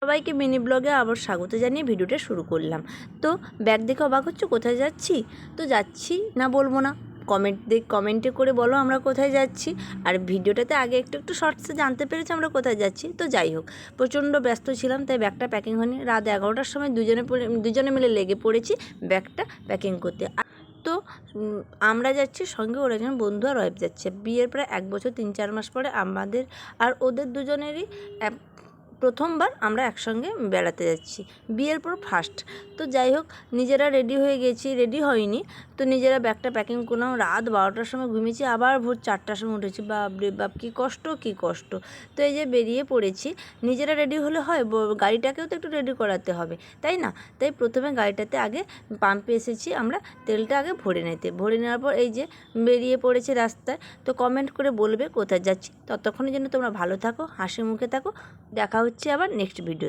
সবাইকে মিনি ব্লগে আবার স্বাগত জানিয়ে ভিডিওটা শুরু করলাম। তো ব্যাগ দেখে অবাক হচ্ছে, কোথায় যাচ্ছি? তো যাচ্ছি না বলবো না, কমেন্টে করে বলো আমরা কোথায় যাচ্ছি। আর ভিডিওটাতে আগে একটু শর্টসে জানতে পেরেছি আমরা কোথায় যাচ্ছি। তো যাই হোক, প্রচণ্ড ব্যস্ত ছিলাম, তাই ব্যাগটা প্যাকিং হয়নি। রাত 11টার সময় দুজনে মিলে লেগে পড়েছি ব্যাগটা প্যাকিং করতে। তো আমরা যাচ্ছি, সঙ্গে ওর একজন বন্ধু আর ওয়াইফ যাচ্ছে। বিয়ের প্রায় 1 বছর 3-4 মাস পরে আমাদের আর ওদের দুজনেরই প্রথমবার আমরা একসঙ্গে বেড়াতে যাচ্ছি, বিয়ের পর ফার্স্ট। তো যাই হোক, নিজেরা রেডি হয়ে গেছি, রেডি হয়নি তো নিজেরা ব্যাগটা প্যাকিং করলাম। রাত 12টার সময় ঘুমিয়েছি, আবার ভোর 4টার সময় উঠেছি। বাপরে বাপ, কী কষ্ট কী কষ্ট। তো এই যে বেরিয়ে পড়েছি। নিজেরা রেডি হলে হয়, গাড়িটাকেও তো একটু রেডি করাতে হবে, তাই না? তাই প্রথমে গাড়িটাতে আগে পাম্পে এসেছি আমরা তেলটা আগে ভরে নেওয়ার পর এই যে বেরিয়ে পড়েছি রাস্তায়। তো কমেন্ট করে বলবে কোথায় যাচ্ছি। ততক্ষণের জন্য তোমরা ভালো থাকো, হাসি মুখে থাকো। দেখা হচ্ছে আবার নেক্সট ভিডিও।